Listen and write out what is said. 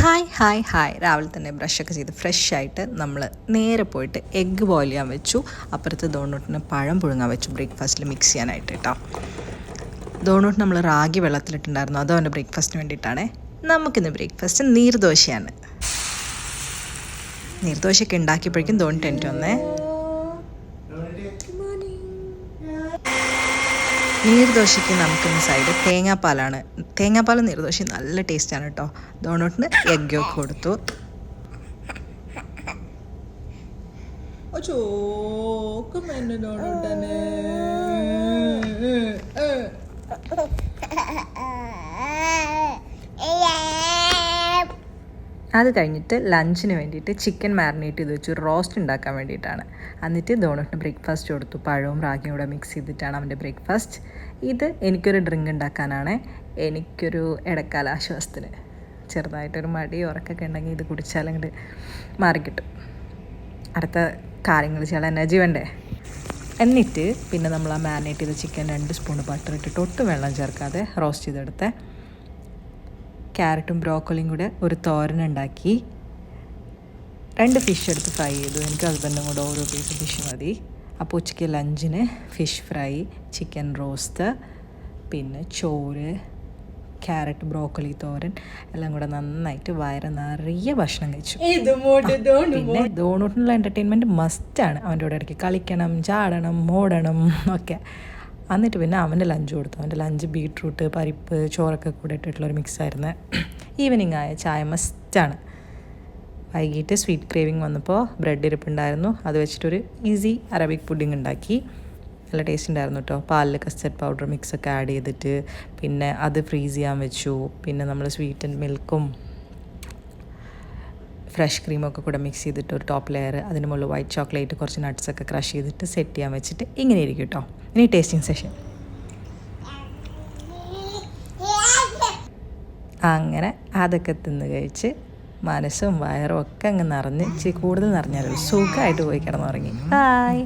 Hi രാവിലെ തന്നെ ബ്രഷൊക്കെ ചെയ്ത് ഫ്രഷ് ആയിട്ട് നമ്മൾ നേരെ പോയിട്ട് എഗ്ഗ് ബോയിൽ ചെയ്യാൻ വെച്ചു. അപ്പുറത്ത് ദോണൂട്ടിന് പഴം പുഴുങ്ങാൻ വെച്ചു ബ്രേക്ക്ഫാസ്റ്റിൽ മിക്സ് ചെയ്യാനായിട്ട് കേട്ടോ. ദോണൂട്ട് നമ്മൾ റാഗി വെള്ളത്തിലിട്ടുണ്ടായിരുന്നു, അതോ അവൻ്റെ ബ്രേക്ക്ഫാസ്റ്റിന് വേണ്ടിയിട്ടാണ്. നമുക്കിന്ന് ബ്രേക്ക്ഫാസ്റ്റ് നീർദോശയാണ്. നീർദോശയൊക്കെ ഉണ്ടാക്കിയപ്പോഴേക്കും ദോണിട്ട് എനിക്ക് വന്നേ. നീർദോശയ്ക്ക് നമുക്കിന്ന് സൈഡ് തേങ്ങാപ്പാലാണ്. തേങ്ങാപ്പാലും നീർദോശയും നല്ല ടേസ്റ്റാണ് കേട്ടോ. ഡോണട്ടിന് എഗ്ഗൊക്കെ കൊടുത്തു. അത് കഴിഞ്ഞിട്ട് ലഞ്ചിന് വേണ്ടിയിട്ട് ചിക്കൻ മാരിനേറ്റ് ചെയ്ത് വെച്ചു, റോസ്റ്റ് ഉണ്ടാക്കാൻ വേണ്ടിയിട്ടാണ്. എന്നിട്ട് ഡോണട്ടിന് ബ്രേക്ക്ഫാസ്റ്റ് കൊടുത്തു. പഴവും റാഗിയും കൂടെ മിക്സ് ചെയ്തിട്ടാണ് അവൻ്റെ ബ്രേക്ക്ഫാസ്റ്റ്. ഇത് എനിക്കൊരു ഡ്രിങ്ക് ഉണ്ടാക്കാനാണ്, എനിക്കൊരു ഇടക്കാല ആശ്വാസത്തിന്. ചെറുതായിട്ടൊരു മടി ഉറക്കൊക്കെ ഉണ്ടെങ്കിൽ ഇത് കുടിച്ചാൽ അങ്ങോട്ട് മാറിക്കിട്ടും. അടുത്ത കാര്യങ്ങൾ ചെയ്യാൻ എനർജി വേണ്ടേ. എന്നിട്ട് പിന്നെ നമ്മൾ ആ മാരിനേറ്റ് ചെയ്ത ചിക്കൻ 2 സ്പൂൺ ബട്ടർ ഇട്ടിട്ട് ഒട്ടും വെള്ളം ചേർക്കാതെ റോസ്റ്റ് ചെയ്തെടുത്ത് ക്യാരറ്റും ബ്രോക്കോളിയും കൂടെ ഒരു തോരനുണ്ടാക്കി. 2 ഫിഷ് എടുത്ത് ഫ്രൈ ചെയ്തു. എനിക്ക് ഹസ്ബൻഡും കൂടെ ഓരോ പീസ് ഫിഷ് മതി. അപ്പോൾ ഉച്ചയ്ക്ക് ലഞ്ചിന് ഫിഷ് ഫ്രൈ, ചിക്കൻ റോസ്റ്റ്, പിന്നെ ചോറ്, ക്യാരറ്റ് ബ്രോക്കോളി തോരൻ എല്ലാം കൂടെ നന്നായിട്ട് വയറ് നിറയെ ഭക്ഷണം കഴിച്ചു. പിന്നെ ദോണൂട്ടിനുള്ള എൻ്റർടൈൻമെൻറ്റ് മസ്റ്റാണ്. അവൻ്റെ കൂടെ ഇടയ്ക്ക് കളിക്കണം, ചാടണം, ഓടണം ഒക്കെ. എന്നിട്ട് പിന്നെ അവൻ്റെ ലഞ്ച് കൊടുത്തു. അവൻ്റെ ലഞ്ച് ബീട്രൂട്ട്, പരിപ്പ്, ചോറൊക്കെ കൂടെ ഇട്ടിട്ടുള്ളൊരു മിക്സായിരുന്നു. ഈവനിങ് ആയ ചായ മസ്റ്റാണ്. വൈകിട്ട് സ്വീറ്റ് ക്രേവിങ് വന്നപ്പോൾ ബ്രെഡ് ഇരിപ്പുണ്ടായിരുന്നു, അത് വെച്ചിട്ടൊരു ഈസി അറബിക് പുഡിങ് ഉണ്ടാക്കി. നല്ല ടേസ്റ്റ് ഉണ്ടായിരുന്നു കേട്ടോ. പാലിൽ കസ്റ്റർഡ് പൗഡർ മിക്സൊക്കെ ആഡ് ചെയ്തിട്ട് പിന്നെ അത് ഫ്രീസ് ചെയ്യാൻ വെച്ചു. പിന്നെ നമ്മൾ സ്വീറ്റ് ആൻഡ് മിൽക്കും ഫ്രഷ് ക്രീമൊക്കെ കൂടെ മിക്സ് ചെയ്തിട്ട് ഒരു ടോപ്പ് ലെയർ, അതിന് മുകളിൽ വൈറ്റ് ചോക്ലേറ്റ്, കുറച്ച് നട്ട്സൊക്കെ ക്രഷ് ചെയ്തിട്ട് സെറ്റ് ചെയ്യാൻ വെച്ചിട്ട് ഇങ്ങനെ ഇരിക്കും കേട്ടോ. ഇനി ടേസ്റ്റിംഗ് സെഷൻ. അങ്ങനെ അതൊക്കെ തിന്ന് കഴിച്ച് മനസ്സും വയറും ഒക്കെ അങ്ങ് നിറഞ്ഞ്, ഇച്ചിരി കൂടുതൽ നിറഞ്ഞാലും സുഖമായിട്ട് പോയി കിടന്നുറങ്ങി. ബൈ.